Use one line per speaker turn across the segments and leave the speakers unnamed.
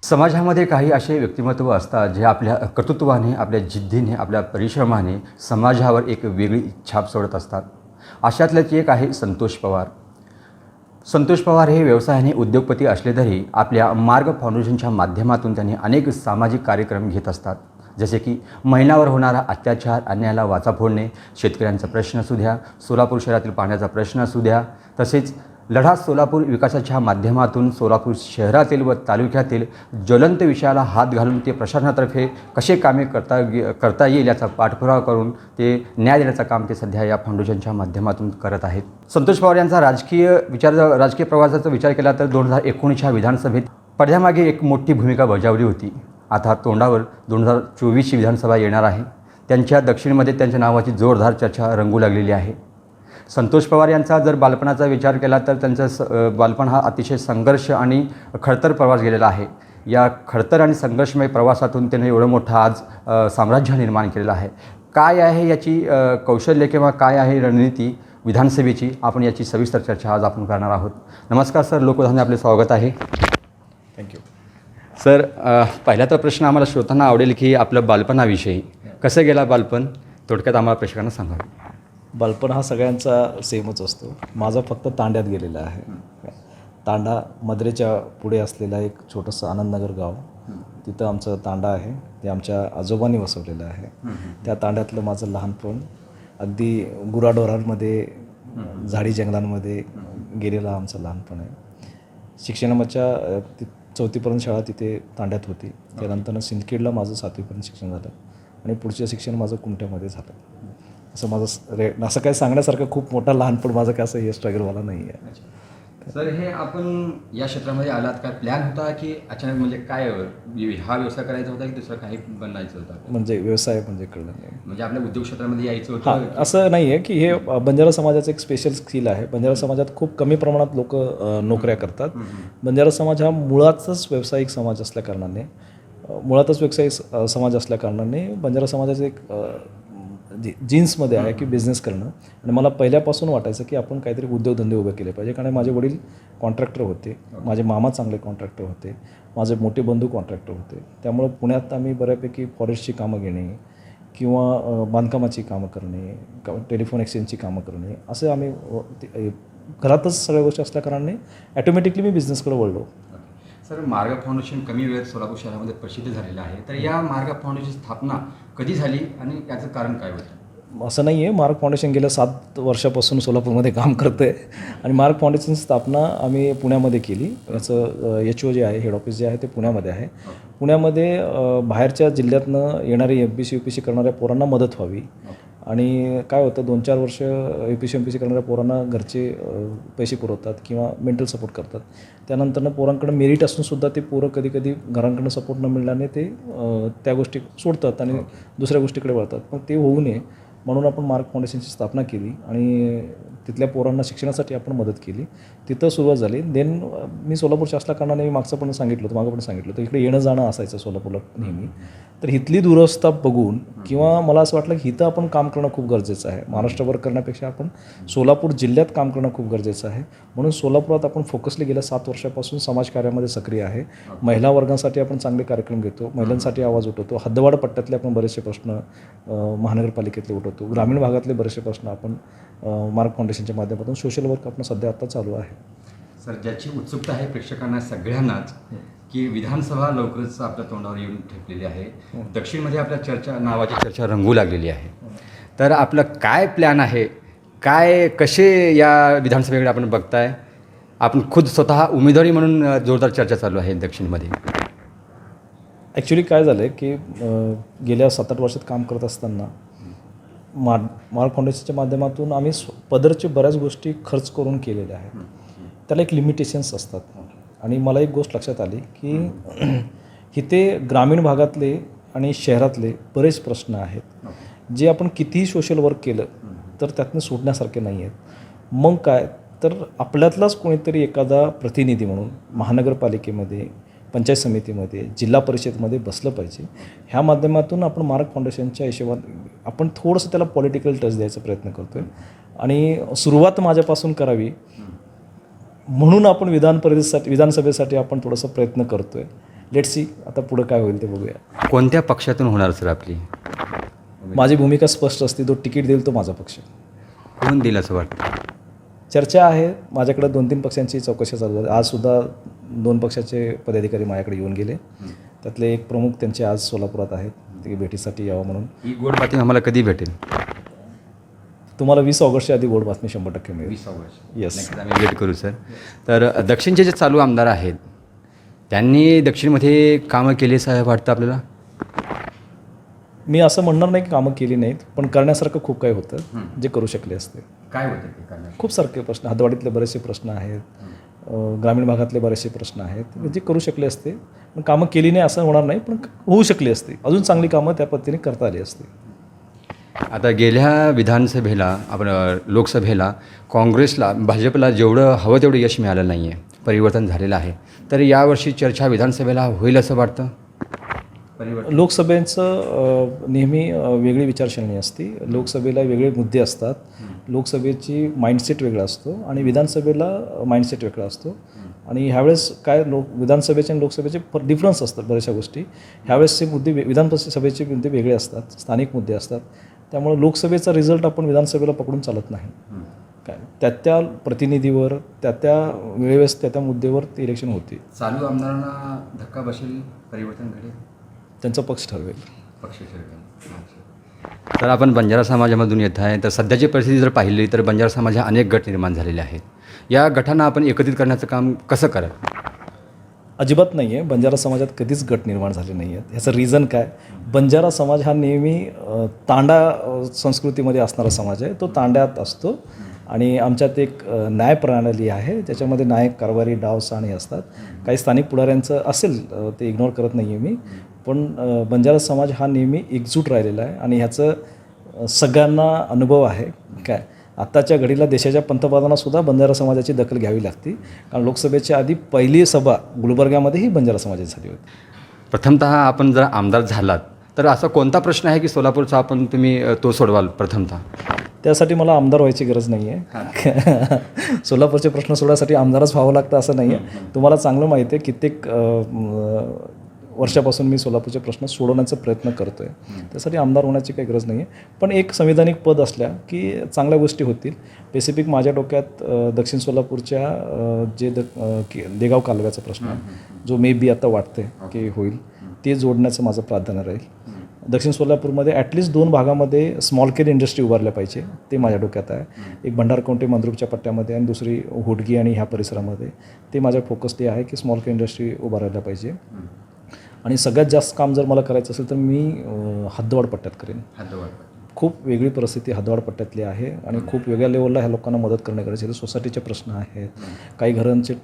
समाजामध्ये काही असे व्यक्तिमत्व असतात जे आपल्या कर्तृत्वाने, आपल्या जिद्दीने, आपल्या परिश्रमाने समाजावर एक वेगळी छाप सोडत असतात. अशातलेच एक आहे संतोष पवार. संतोष पवार हे व्यवसायाने उद्योगपती असले तरी आपल्या मार्ग फाउंडेशनच्या माध्यमातून त्यांनी अनेक सामाजिक कार्यक्रम घेत असतात. जसे की महिलांवर होणारा अत्याचार, अन्यायाला वाचा फोडणे, शेतकऱ्यांचा प्रश्न असू द्या, सोलापूर शहरातील पाण्याचा प्रश्न असू द्या, तसेच लढा सोलापूर विकासाच्या माध्यमातून सोलापूर शहरातील व तालुक्यातील ज्वलंत विषयाला हात घालून ते प्रशासनातर्फे कसे कामे करता येईल याचा पाठपुरावा करून ते न्याय देण्याचं काम ते सध्या या फाउंडेशनच्या माध्यमातून करत आहेत. संतोष पवार यांचा राजकीय प्रवासाचा विचार केला तर 2019च्या विधानसभेत पडद्यामागे एक मोठी भूमिका बजावली होती. आता तोंडावर 2024ची विधानसभा येणार आहे. त्यांच्या दक्षिणमध्ये त्यांच्या नावाची जोरदार चर्चा रंगू लागलेली आहे. संतोष पवार यांचा जर बालपणाचा विचार केला तर त्यांचं बालपण हा अतिशय संघर्ष आणि खडतर प्रवास गेलेला आहे. या खडतर आणि संघर्षमय प्रवासातून त्याने एवढं मोठं आज साम्राज्य निर्माण केलेलं आहे. काय आहे याची कौशल्य किंवा काय आहे रणनीती विधानसभेची, आपण याची सविस्तर चर्चा आज आपण करणार आहोत. नमस्कार सर, लोकधाने आपले स्वागत आहे.
थँक्यू
सर, पहिला तर प्रश्न आम्हाला श्रोतांना आवडेल की आपलं बालपणाविषयी कसं गेला बालपण, थोडक्यात आम्हाला प्रेक्षकांना सांगावं.
बालपण हा सगळ्यांचा सेमच असतो. माझा फक्त तांड्यात गेलेला आहे. तांडा मद्रेच्या पुढे असलेला एक छोटंसं आनंदनगर गाव, तिथं आमचं तांडा आहे. ते आमच्या आजोबांनी वसवलेलं आहे. त्या तांड्यातलं माझं लहानपण अगदी गुराढोरांमध्ये, झाडी जंगलांमध्ये गेलेलं आमचं लहानपण आहे. शिक्षणाच्या 4थीपर्यंत शाळा तिथे तांड्यात होती. त्यानंतर सिंदखेडला माझं 7वीपर्यंत शिक्षण झालं आणि पुढचं शिक्षण माझं कुमट्यामध्ये झालं. असं माझं असं काय सांगण्यासारखं खूप मोठा लहानपण माझं काय असं हे स्ट्रगल मला नाही आहे.
सर, हे आपण या क्षेत्रामध्ये आलात काय प्लॅन होता की अचानक, म्हणजे काय हा व्यवसाय करायचा होता की दुसरं काही बनायचं होतं?
म्हणजे व्यवसाय म्हणजे कळलं नाही,
म्हणजे आपल्या उद्योग क्षेत्रामध्ये यायचं
हां.
होतं
असं नाही आहे की हे बंजारा समाजाचं एक स्पेशल स्किल आहे. बंजारा समाजात खूप कमी प्रमाणात लोक नोकऱ्या करतात. बंजारा समाज हा मुळातच व्यावसायिक समाज असल्याकारणाने बंजारा समाजाचं एक जीन्समध्ये आहे की बिझनेस करणं. आणि मला पहिल्यापासून वाटायचं की आपण काहीतरी उद्योगधंदे उभे केले पाहिजे. कारण माझे वडील कॉन्ट्रॅक्टर होते, माझे मामा चांगले कॉन्ट्रॅक्टर होते, माझे मोठे बंधू कॉन्ट्रॅक्टर होते. त्यामुळं पुण्यात आम्ही बऱ्यापैकी फॉरेस्टची कामं घेणे किंवा बांधकामाची कामं करणे, टेलिफोन एक्सचेंजची कामं करणे, असं आम्ही घरातच सगळ्या गोष्टी असल्याकारणाने ॲटोमॅटिकली मी बिझनेसकडे वळलो.
सर, मार्ग फाउंडेशन कमी वेळेत सोलापूर शहरामध्ये प्रसिद्ध झालेलं आहे. तर या मार्ग फाउंडेशनची स्थापना कधी झाली आणि याचं कारण काय होतं?
असं नाही आहे. मार्ग फाउंडेशन गेल्या 7 वर्षापासून सोलापूरमध्ये काम करतं आहे आणि मार्ग फाउंडेशनची स्थापना आम्ही पुण्यामध्ये केली. याचं HO जे आहे, हेड ऑफिस जे आहे ते पुण्यामध्ये आहे. पुण्यामध्ये बाहेरच्या जिल्ह्यातनं येणारे MPC UPC करणाऱ्या पोरांना मदत व्हावी. आणि काय होतं, 2-4 वर्ष APC MPC करणाऱ्या पोरांना घरचे पैसे पुरवतात किंवा मेंटल सपोर्ट करतात. त्यानंतरनं पोरांकडे मेरिट असूनसुद्धा ते पोरं कधीकधी घरांकडनं सपोर्ट न मिळाल्याने ते त्या गोष्टी सोडतात आणि दुसऱ्या गोष्टीकडे वळतात. पण ते होऊ नये म्हणून आपण मार्ग फाउंडेशनची स्थापना केली आणि तिथल्या पोरांना शिक्षणासाठी आपण मदत केली. तिथं सुरुवात झाली. देन मी सोलापूरच्या असल्याकारणाने मी मागं पण सांगितलं होतं इकडे येणं जाणं असायचं सोलापूरला नेहमी. तर इथली दुरवस्था बघून किंवा मला असं वाटलं की इथं आपण काम करणं खूप गरजेचं आहे. महाराष्ट्रभर करण्यापेक्षा आपण सोलापूर जिल्ह्यात काम करणं खूप गरजेचं आहे. म्हणून सोलापुरात आपण फोकसली गेल्या 7 वर्षापासून समाजकार्यामध्ये सक्रिय आहे. महिला वर्गासाठी आपण चांगले कार्यक्रम घेतो, महिलांसाठी आवाज उठवतो. हद्दवाड पट्ट्यातले आपण बरेचसे प्रश्न महानगरपालिकेतले उठवतो. ग्रामीण भागातले बरेचसे प्रश्न आपण मार्ग फाउंडेशनच्या माध्यमातून सोशल वर्क आपण सध्या आता चालू आहे.
सर, ज्याची उत्सुकता आहे प्रेक्षकांना सगळ्यांनाच की विधानसभा लवकरच आपल्या तोंडावर येऊन ठेपलेली आहे. दक्षिणमध्ये आपल्या नावाची चर्चा रंगू लागलेली आहे. तर आपलं काय प्लॅन आहे, कसे या विधानसभेकडे आपण बघताय? आपण खुद स्वतः उमेदवारी म्हणून जोरदार चर्चा चालू आहे दक्षिणमध्ये.
ॲक्च्युली काय झालं आहे की गेल्या 7-8 वर्षात काम करत असताना मार्ग फाउंडेशनच्या माध्यमातून आम्ही पदरच्या बऱ्याच गोष्टी खर्च करून केलेल्या आहेत. त्याला एक लिमिटेशन्स असतात. आणि मला एक गोष्ट लक्षात आली की इथे ग्रामीण भागातले आणि शहरातले बरेच प्रश्न आहेत जे आपण कितीही सोशल वर्क केलं तर त्यातनं सुटण्यासारखे नाही आहेत. मग काय तर आपल्यातलाच कोणीतरी एखादा प्रतिनिधी म्हणून महानगरपालिकेमध्ये, पंचायत समितीमध्ये, जिल्हा परिषदेमध्ये बसलं पाहिजे. ह्या माध्यमातून आपण मार्ग फाउंडेशनच्या हिशोबात आपण थोडंसं त्याला पॉलिटिकल टच द्यायचा प्रयत्न करतो आहे आणि सुरुवात माझ्यापासून करावी म्हणून आपण विधानसभेसाठी आपण थोडंसं प्रयत्न करतो आहे. लेट्स सी आता पुढं काय होईल ते बघूया.
कोणत्या पक्षातून होणार सर आपली?
माझी भूमिका स्पष्ट असते, जो तिकीट देईल तो माझा पक्ष.
कोण देईल असं वाटतं?
चर्चा आहे माझ्याकडे 2-3 पक्षांची चौकशी चालू आहे. आजसुद्धा 2 पक्षाचे पदाधिकारी माझ्याकडे येऊन गेले. त्यातले एक प्रमुख त्यांचे आज सोलापुरात आहेत, ते भेटीसाठी यावं म्हणून.
ही गोड बातमी आम्हाला कधी भेटेल?
तुम्हाला 20 ऑगस्टच्या आधी गोड बातमी 100% मिळेल.
20 ऑगस्ट.
येस.
नक्कीच आम्ही वेट करू सर. तर दक्षिणचे जे चालू आमदार आहेत त्यांनी दक्षिणमध्ये कामं केली असं वाटतं आपल्याला?
मी असं म्हणणार नाही की कामं केली नाहीत, पण करण्यासारखं खूप काही होतं जे करू शकले असते.
काय होतं ते करण्यात?
खूप सारखे प्रश्न, हदवाडीतले बरेचसे प्रश्न आहेत, ग्रामीण भागातले बरेचसे प्रश्न आहेत जे करू शकले असते. पण कामं केली नाही असं होणार नाही, पण होऊ शकली असते. अजून चांगली कामं त्या पद्धतीने करता आली असते.
आता गेल्या विधानसभेला आपण लोकसभेला काँग्रेसला भाजपला जेवढं हवं तेवढं यश मिळालं नाही आहे, परिवर्तन झालेलं आहे. तर यावर्षी चर्चा विधानसभेला होईल असं वाटतं?
लोकसभेचं नेहमी वेगळी विचारसरणी असते. लोकसभेला वेगळे मुद्दे असतात. लोकसभेची माइंडसेट वेगळा असतो आणि विधानसभेला माइंडसेट वेगळा असतो. आणि ह्यावेळेस काय विधानसभेचे आणि लोकसभेचे डिफरन्स असतात बऱ्याचशा गोष्टी. ह्यावेळेसचे मुद्दे विधानसभेचे मुद्दे वेगळे असतात, स्थानिक मुद्दे असतात. त्यामुळे लोकसभेचा रिझल्ट आपण विधानसभेला पकडून चालत नाही. काय त्या प्रतिनिधीवर, त्या वेळेस त्या मुद्द्यावर ते इलेक्शन होते.
चालू आमदारांना धक्का बसेल, परिवर्तन घडेल,
त्यांचा पक्ष ठरवेल.
पक्ष ठरवेल. तर आपण बंजारा समाजामधून येत आहे, तर सध्याची परिस्थिती जर पाहिली तर बंजारा समाज अनेक गट निर्माण झालेले आहेत. या गटांना आपण एकत्रित करण्याचं काम कसं कराल?
अजिबात नाही आहे. बंजारा समाजात कधीच गट निर्माण झाले नाही आहेत. ह्याचं रिझन काय? बंजारा समाज हा नेहमी तांडा संस्कृतीमध्ये असणारा समाज आहे. तो तांड्यात असतो आणि आमच्यात एक न्याय प्रणाली आहे, त्याच्यामध्ये नायक, कारभारी, डाव, साणी असतात. काही स्थानिक पुढाऱ्यांचं असेल ते इग्नोर करत नाही आहे मी, पण बंजारा समाज हा नेहमी एकजूट राहिलेला आहे आणि ह्याचं सगळ्यांना अनुभव आहे. काय आत्ताच्या घडीला देशाच्या पंतप्रधानांनासुद्धा बंजारा समाजाची दखल घ्यावी लागते, कारण लोकसभेच्या आधी पहिली सभा गुलबर्ग्यामध्येही बंजारा समाजाची झाली होती.
प्रथमतः आपण जर आमदार झालात तर असा कोणता प्रश्न आहे की सोलापूरचा तुम्ही तो सोडवाल प्रथमतः?
त्यासाठी मला आमदार व्हायची गरज नाही आहे. सोलापूरचे प्रश्न सोडण्यासाठी आमदारच व्हावं लागतं असं नाही आहे. तुम्हाला चांगलं माहिती आहे, कित्येक वर्षापासून मी सोलापूरचे प्रश्न सोडवण्याचा प्रयत्न करतो आहे. त्यासाठी आमदार होण्याची काही गरज नाही आहे. पण एक संविधानिक पद असल्या की चांगल्या गोष्टी होतील. स्पेसिफिक माझ्या डोक्यात दक्षिण सोलापूरच्या जे देगाव कालव्याचा प्रश्न आहे, जो मे बी आता वाटते की होईल, ते जोडण्याचं माझं प्राधान्य राहील. दक्षिण सोलापूरमध्ये ॲटलिस्ट 2 भागामध्ये स्मॉल केअर इंडस्ट्री उभारल्या पाहिजे, ते माझ्या डोक्यात आहे. एक भंडारकोंटे मंद्रुपच्या पट्ट्यामध्ये आणि दुसरी होडगी आणि ह्या परिसरामध्ये. ते माझ्या फोकस ते आहे की स्मॉल केअर इंडस्ट्री उभारायला पाहिजे. आणि सगळ्यात जास्त काम जर मला करायचं असेल तर मी हद्दवाढ पट्ट्यात करेन. खूप वेगळी परिस्थिती हद्दवाढ पट्ट्यातली आहे आणि खूप वेगळ्या लेवलला ह्या लोकांना मदत करणे गरजेचं आहे. सोसायटीचे प्रश्न आहेत, काही घरांचे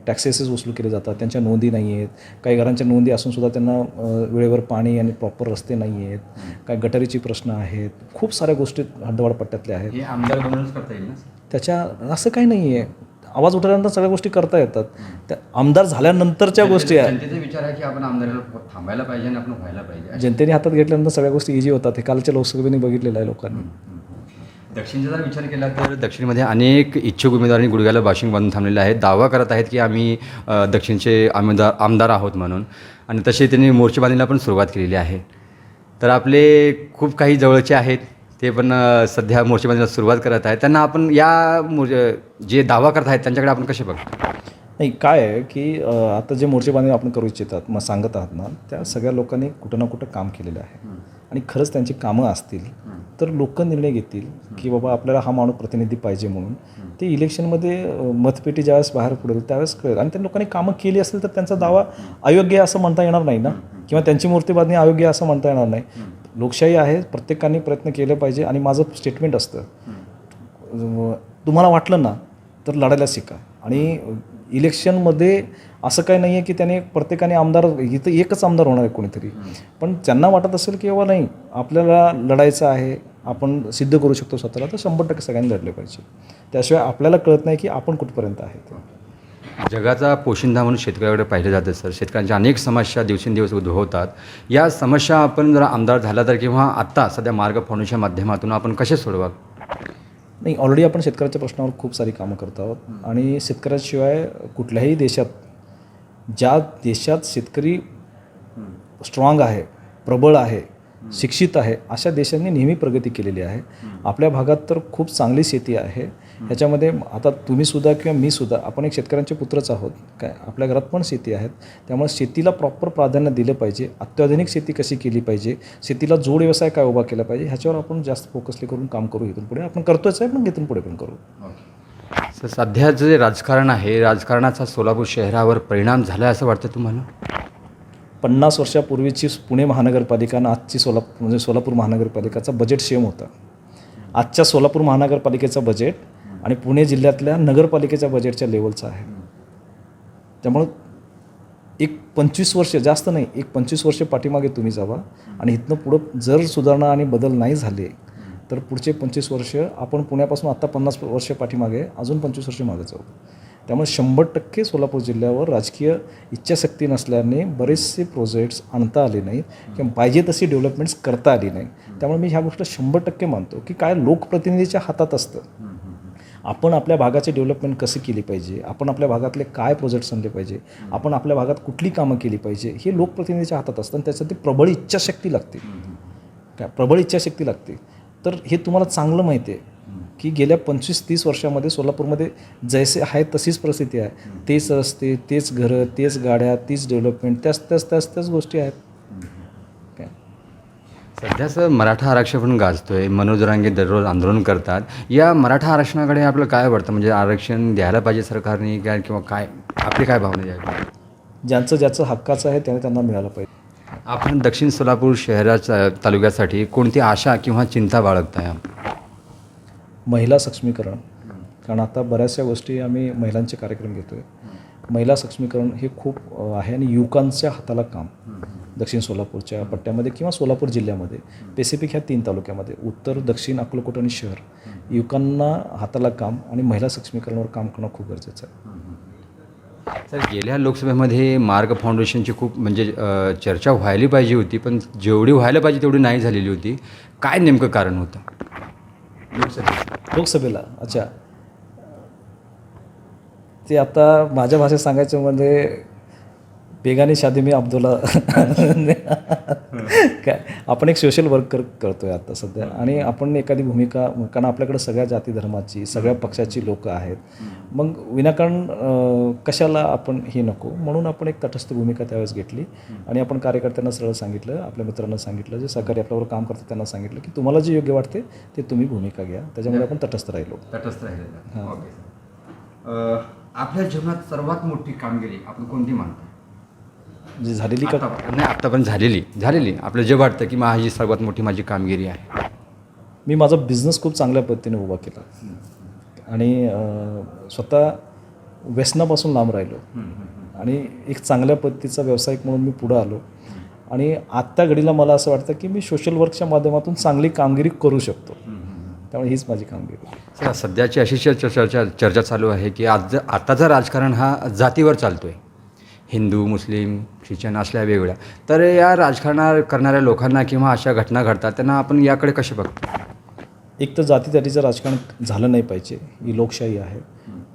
टॅक्सेसेस वसूल केले जातात, त्यांच्या नोंदी नाही आहेत. काही घरांच्या नोंदी असूनसुद्धा त्यांना वेळेवर पाणी आणि प्रॉपर रस्ते नाही आहेत. काही गटारीची प्रश्न आहेत. खूप साऱ्या गोष्टी हद्दवाढ पट्ट्यातल्या आहेत.
हे आमदार बनवूनच करता येईल ना?
त्याच्या असं काही नाही आहे. आवाज उठल्यानंतर सगळ्या गोष्टी करता येतात. त्या आमदार झाल्यानंतरच्या गोष्टी आहेत.
जनतेचा विचार आहे की आपण आमदाराला थांबायला पाहिजे आणि आपण व्हायला पाहिजे.
जनतेने हातात घेतल्यानंतर सगळ्या गोष्टी इझी होतात. हे कालच्या लोकसभेने बघितलेलं आहे लोकांनी.
दक्षिणचा जर विचार केला तर दक्षिणमध्ये अनेक इच्छुक उमेदवारांनी गुडघ्याला बाशिंग बांधून थांबलेले आहेत. दावा करत आहेत की आम्ही दक्षिणचे आमदार आहोत म्हणून, आणि तसे त्यांनी मोर्चेबांधणीला पण सुरुवात केलेली आहे. तर आपले खूप काही जवळचे आहेत, ते पण सध्या मोर्चेबांधणीला सुरुवात करत आहेत. त्यांना आपण जे दावा करत आहेत त्यांच्याकडे आपण कसे बघतो?
नाही, काय आहे की आता जे मोर्चेबांधणी आपण करू इच्छितात, मग सांगत आहात ना, त्या सगळ्या लोकांनी कुठं ना कुठं काम केलेलं आहे. आणि खरंच त्यांची कामं असतील तर लोक निर्णय घेतील की बाबा आपल्याला हा माणूस प्रतिनिधी पाहिजे म्हणून. ते इलेक्शनमध्ये मतपेटी ज्यावेळेस बाहेर पडेल त्यावेळेस कळेल. आणि त्या लोकांनी कामं केली असेल तर त्यांचा दावा अयोग्य आहे असं म्हणता येणार नाही ना, किंवा त्यांची मूर्तीबांधणी अयोग्य आहे असं म्हणता येणार नाही. लोकशाही आहे, प्रत्येकाने प्रयत्न केले पाहिजे. आणि माझं स्टेटमेंट असतं, तुम्हाला वाटलं ना तर लढायला शिका. आणि इलेक्शनमध्ये असं काही नाही आहे की त्याने प्रत्येकाने आमदार, इथं एकच आमदार होणार आहे कोणीतरी. पण त्यांना वाटत असेल की बाबा नाही आपल्याला लढायचं आहे, आपण सिद्ध करू शकतो स्वतःला, तर 100% सगळ्यांनी लढले पाहिजे. त्याशिवाय आपल्याला कळत नाही की आपण कुठपर्यंत आहे.
जगाचा पोशिंदा म्हणून शेतकऱ्याकडे पाहिलं जातं सर. शेतकऱ्यांच्या अनेक समस्या दिवसेंदिवस उद्भवतात. या समस्या आपण जर आमदार झाला तर किंवा आत्ता सध्या मार्ग फाउंडेशनच्या माध्यमातून आपण कसे सोडवा?
नाही, ऑलरेडी आपण शेतकऱ्याच्या प्रश्नावर खूप सारी कामं करत आहोत. आणि शेतकऱ्याशिवाय कुठल्याही देशात, ज्या देशात शेतकरी स्ट्रॉंग आहे, प्रबळ आहे, शिक्षित आहे, अशा देशांनी नेहमी प्रगती केलेली आहे. आपल्या भागात तर खूप चांगली शेती आहे. ह्याच्यामध्ये आता तुम्हीसुद्धा किंवा मीसुद्धा आपण एक शेतकऱ्यांचे पुत्रच आहोत काय, आपल्या घरात पण शेती आहेत. त्यामुळे शेतीला प्रॉपर प्राधान्य दिलं पाहिजे. अत्याधुनिक शेती कशी केली पाहिजे, शेतीला जोड व्यवसाय काय उभा केला पाहिजे, ह्याच्यावर आपण जास्त फोकसली करून काम करू. इथून पुढे आपण करतोच आहे, पण इथून पुढे पण करू.
सर, सध्याचं जे राजकारण आहे, राजकारणाचा सोलापूर शहरावर परिणाम झाला आहे असं वाटतं तुम्हाला?
50 वर्षापूर्वीची पुणे महानगरपालिका आणि आजची सोलापूर महानगरपालिकाचा बजेट सेम होता. आजच्या सोलापूर महानगरपालिकेचा बजेट आणि पुणे जिल्ह्यातल्या नगरपालिकेच्या बजेटच्या लेवलचा आहे. त्यामुळं एक 25 वर्ष, जास्त नाही, एक 25 वर्ष पाठीमागे तुम्ही जावा आणि इथनं पुढं जर सुधारणा आणि बदल नाही झाले तर पुढचे 25 वर्ष आपण पुण्यापासून आत्ता 50 वर्ष पाठीमागे अजून 25 वर्ष मागे जाऊ. त्यामुळे 100% सोलापूर जिल्ह्यावर राजकीय इच्छाशक्ती नसल्याने बरेचसे प्रोजेक्ट्स आणता आले नाही किंवा पाहिजे तशी डेव्हलपमेंट्स करता आली नाही. त्यामुळे मी ह्या गोष्ट 100% मानतो की काय लोकप्रतिनिधीच्या हातात असतं. आपण आपल्या भागाची डेव्हलपमेंट कशी केली पाहिजे, आपण आपल्या भागातले काय प्रोजेक्ट्स आणले पाहिजे, आपण आपल्या भागात कुठली कामं केली पाहिजे, हे लोकप्रतिनिधीच्या हातात असतं आणि त्यासाठी प्रबळ इच्छाशक्ती लागते. काय प्रबळ इच्छाशक्ती लागते. तर हे तुम्हाला चांगलं माहिती आहे की गेल्या 25-30 वर्षामध्ये सोलापूरमध्ये जैसे आहे तशीच परिस्थिती आहे. तेच रस्ते, तेच घरं, तेच गाड्या, तीच डेव्हलपमेंट, त्याच गोष्टी आहेत. काय
सध्याचं मराठा आरक्षण पण गाजतोय, मनोज जरांगे दररोज आंदोलन करतात. या मराठा आरक्षणाकडे आपलं काय वाटतं? म्हणजे आरक्षण द्यायला पाहिजे सरकारने काय, किंवा काय आपली काय भावना द्यावी?
ज्याचं हक्काचं आहे त्याने त्यांना मिळालं पाहिजे.
आपण दक्षिण सोलापूर शहराच्या तालुक्यासाठी कोणती आशा किंवा चिंता बाळगताय?
महिला सक्षमीकरण, कारण आता बऱ्याचशा गोष्टी आम्ही महिलांचे कार्यक्रम घेतो आहे. महिला सक्षमीकरण हे खूप आहे आणि युवकांच्या हाताला काम दक्षिण सोलापूरच्या पट्ट्यामध्ये किंवा सोलापूर जिल्ह्यामध्ये स्पेसिफिक ह्या 3 तालुक्यामध्ये उत्तर, दक्षिण, अक्कलकोट आणि शहर, युवकांना हाताला काम आणि महिला सक्षमीकरणावर काम करणं खूप गरजेचं आहे.
सर, गेल्या लोकसभेमध्ये मार्ग फाउंडेशनची खूप म्हणजे चर्चा व्हायला पाहिजे होती, पण जेवढी व्हायला पाहिजे तेवढी नाही झालेली होती. काय नेमकं कारण होतं
लोकसभेला? अच्छा, ते आता माझ्या भाषेत सांगायचं म्हणजे बेगानी शादी में अब्दुल्ला काय, आपण एक सोशल वर्क करतो आहे आता सध्या आणि आपण एखादी भूमिका, कारण आपल्याकडे सगळ्या जाती धर्माची, सगळ्या पक्षाची लोकं आहेत. मग विनाकारण कशाला आपण हे नको, म्हणून आपण एक तटस्थ भूमिका त्यावेळेस घेतली आणि आपण कार्यकर्त्यांना सरळ सांगितलं, आपल्या मित्रांना सांगितलं, जे सहकारी आपल्यावर काम करतात त्यांना सांगितलं की तुम्हाला जे योग्य वाटते ते तुम्ही भूमिका घ्या. त्याच्यामुळे आपण तटस्थ राहिलो.
आपल्या जीवनात सर्वात मोठी कामगिरी आपण कोणती मानतो?
जी झालेली का?
नाही, आत्ता पण झालेली आपलं जे वाटतं की माझी सर्वात मोठी माझी कामगिरी आहे.
मी माझा बिझनेस खूप चांगल्या पद्धतीने उभा केला आणि स्वतः व्यसनापासून लांब राहिलो आणि एक चांगल्या पद्धतीचा व्यावसायिक म्हणून मी पुढं आलो आणि आत्ता घडीला मला असं वाटतं की मी सोशल वर्कच्या माध्यमातून चांगली कामगिरी करू शकतो. त्यामुळे हीच माझी कामगिरी.
सध्याची अशी चर्चा चालू आहे की आताचं राजकारण हा जातीवर चालतो आहे. हिंदू, मुस्लिम, ख्रिश्चन असल्या वेगळ्या. तर या राजकारण करणाऱ्या लोकांना किंवा अशा घटना घडतात त्यांना आपण याकडे कसे बघतो?
एक तर जातीचं राजकारण झालं नाही पाहिजे, ही लोकशाही आहे.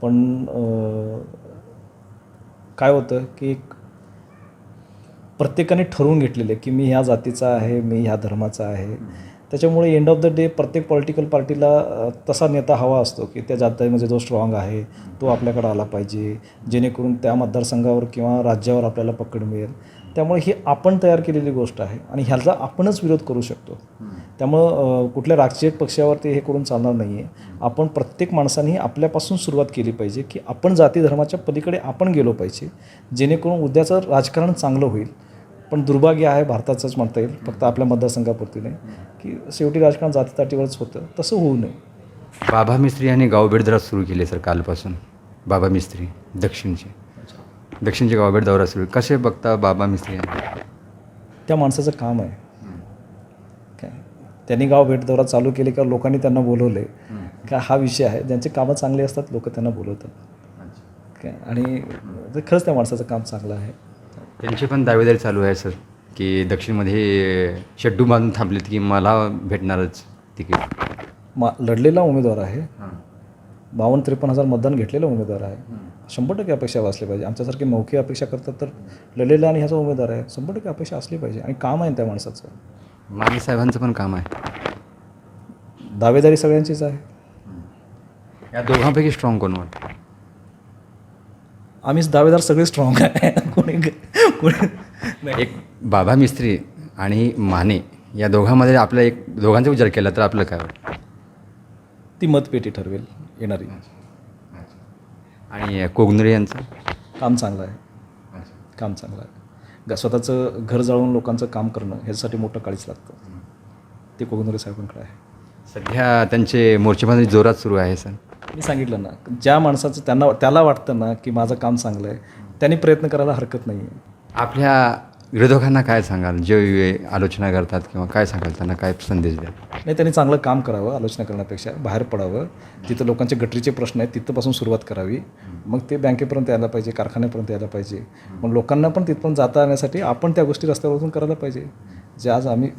पण काय होतं की एक प्रत्येकाने ठरवून घेतलेलं आहे की मी ह्या जातीचा आहे, मी ह्या धर्माचा आहे. त्याच्यामुळे एंड ऑफ द डे प्रत्येक पॉलिटिकल पार्टीला तसा नेता हवा असतो की त्या जातीमध्ये जो स्ट्रॉंग आहे तो आपल्याकडे आला पाहिजे, जेणेकरून त्या मतदारसंघावर किंवा राज्यावर आपल्याला पकड मिळेल. त्यामुळे ही आपण तयार केलेली गोष्ट आहे आणि ह्याचा आपणच विरोध करू शकतो. त्यामुळं कुठल्या राजकीय पक्षावरती हे करून चालणार नाही आहे. आपण प्रत्येक माणसांनी आपल्यापासून सुरुवात केली पाहिजे की आपण जाती धर्माच्या पलीकडे आपण गेलो पाहिजे, जेणेकरून उद्याचं राजकारण चांगलं होईल. पण दुर्भाग्य आहे भारताचंच म्हणता येईल, फक्त आपल्या मतदारसंघापुरती नाही, की शेवटी राजकारण जातीताटीवरच होतं. तसं होऊ नये.
बाबा मिस्त्री यांनी गावभेट दौरा सुरू केले सर कालपासून. बाबा मिस्त्री दक्षिणचे गावभेट दौरा सुरू, कसे बघता बाबा मिस्त्री यांनी?
त्या माणसाचं काम आहे काय, त्यांनी गावभेट दौरा चालू केले का लोकांनी त्यांना बोलवले का, हा विषय आहे. ज्यांचे कामं चांगली असतात लोक त्यांना बोलवतात काय, आणि खरंच त्या माणसाचं काम चांगलं आहे.
त्यांची पण दावेदारी चालू आहे सर की दक्षिणमध्ये शेड्डू बांधून थांबलेत की मला भेटणारच तिकीट.
लढलेला उमेदवार आहे 52-53 हजार मतदान घेतलेलं उमेदवार आहे. 100% अपेक्षा असली पाहिजे. आमच्यासारखे मौखिक अपेक्षा करतात तर लढलेला आणि ह्याचा उमेदवार आहे. 100% अपेक्षा असली पाहिजे आणि काम आहे त्या माणसाचं.
माने साहेबांचं पण काम आहे.
दावेदारी सगळ्यांचीच आहे.
या दोघांपैकी स्ट्रॉंग कोण वाटतं?
आम्हीच दावेदार सगळे स्ट्रॉंग आहे. कोणी
एक बाबा मिस्त्री आणि माने या दोघांमध्ये दोघांचा विचार केला तर आपलं काय वाटतं?
ती मतपेटी ठरवेल येणारी.
आणि कोगनरे यांचं
काम चांगलं आहे. काम चांगलं आहे. स्वतःचं घर जाळून लोकांचं काम करणं ह्याच्यासाठी मोठं काळीच लागतं. ते कोगनरे साहेबांकडे आहे.
सध्या त्यांचे मोर्चेबांधणी जोरात सुरू आहे सर.
मी सांगितलं ना, ज्या माणसाचं त्याला वाटतं ना की माझं काम चांगलं आहे त्यांनी प्रयत्न करायला हरकत नाही आहे.
आपल्या विरोधकांना काय सांगाल जे आलोचना करतात किंवा काय सांगाल त्यांना काय संदेश द्याल?
नाही, त्यांनी चांगलं काम करावं. आलोचना करण्यापेक्षा बाहेर पडावं. जिथं लोकांचे गटरीचे प्रश्न आहेत तिथंपासून सुरुवात करावी. मग ते बँकेपर्यंत यायला पाहिजे, कारखान्यापर्यंत यायला पाहिजे. मग लोकांना पण तिथपर्यंत जाता येण्यासाठी आपण त्या गोष्टी रस्त्यावरून करायला पाहिजे, जे आज आम्ही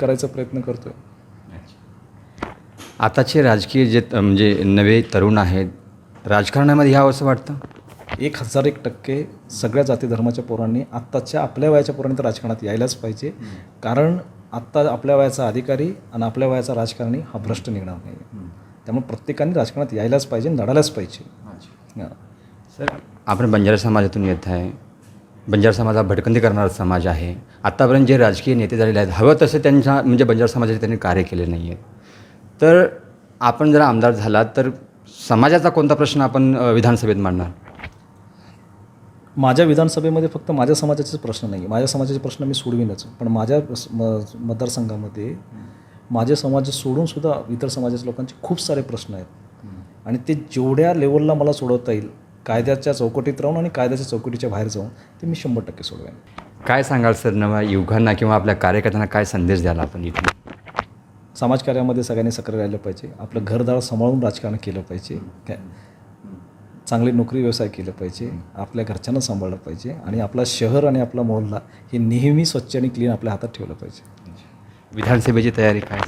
करायचा प्रयत्न करतो आहे.
आताचे राजकीय जे म्हणजे नवे तरुण आहेत राजकारणामध्ये यावं असं वाटतं?
1001% सगळ्या जाती धर्माच्या पोरांनी आत्ताच्या आपल्या वयाच्या पोरांनी तर राजकारणात यायलाच पाहिजे. कारण आत्ता आपल्या वयाचा अधिकारी आणि आपल्या वयाचा राजकारणी हा भ्रष्ट निघणार नाही. त्यामुळे प्रत्येकाने राजकारणात यायलाच पाहिजे, लढायलाच पाहिजे. हां
सर, आपण बंजारा समाजातून येत आहे. बंजारा समाज हा भटकंती करणारा समाज आहे. आत्तापर्यंत जे राजकीय नेते झालेले आहेत हवं तसं त्यांच्या म्हणजे बंजारा समाजाचे त्यांनी कार्य केले नाही आहेत. तर आपण जर आमदार झालात तर समाजाचा कोणता प्रश्न आपण विधानसभेत मांडणार?
माझ्या विधानसभेमध्ये फक्त माझ्या समाजाचेच प्रश्न नाही, माझ्या समाजाचे प्रश्न मी सोडवीनच. पण माझ्या मतदारसंघामध्ये माझे समाज सोडूनसुद्धा इतर समाजाच्या लोकांचे खूप सारे प्रश्न आहेत. आणि ते जेवढ्या लेवलला मला सोडवता येईल कायद्याच्या चौकटीत राहून आणि कायद्याच्या चौकटीच्या बाहेर जाऊन ते मी 100% सोडवेन.
काय सांगाल सर नवा युवकांना किंवा आपल्या कार्यकर्त्यांना काय संदेश द्याल आपण इथे?
समाजकार्यामध्ये सगळ्यांनी सक्रिय राहिलं पाहिजे. आपलं घरदार सांभाळून राजकारण केलं पाहिजे. काय चांगली नोकरी व्यवसाय केलं पाहिजे. आपल्या घरच्यांना सांभाळलं पाहिजे आणि आपला शहर आणि आपला मोहल्ला हे नेहमी स्वच्छ आणि क्लीन आपल्या हातात ठेवलं पाहिजे.
विधानसभेची तयारी काय?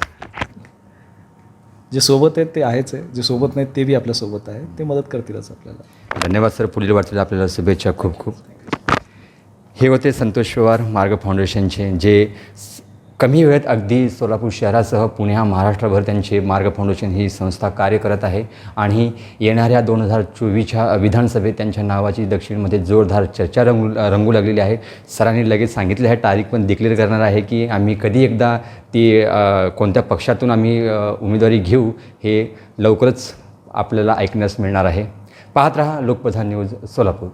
जे सोबत आहेत ते आहेच आहे, जे सोबत नाहीत ते बी आपल्यासोबत आहे, ते मदत करतीलच आपल्याला.
धन्यवाद सर. पुढील वाटचाल आपल्याला शुभेच्छा. खूप खूप. हे होते संतोष पवार मार्ग फाउंडेशनचे, जे कमी वेळेत अगदी सोलापूर शहरासह पुणे महाराष्ट्रभर त्यांचे मार्ग फाउंडेशन ही संस्था कार्य करत आहे. आणि येणाऱ्या 2024च्या विधानसभेत त्यांच्या नावाची दक्षिणमध्ये जोरदार चर्चा रंगू लागलेली आहे. सरांनी लगेच सांगितलं आहे, तारीख पण डिक्लेअर करणार आहे की आम्ही कधी एकदा ती कोणत्या पक्षातून आम्ही उमेदवारी घेऊ हे लवकरच आपल्याला ऐकण्यास मिळणार आहे. पाहत रहा लोकप्रधान न्यूज सोलापूर.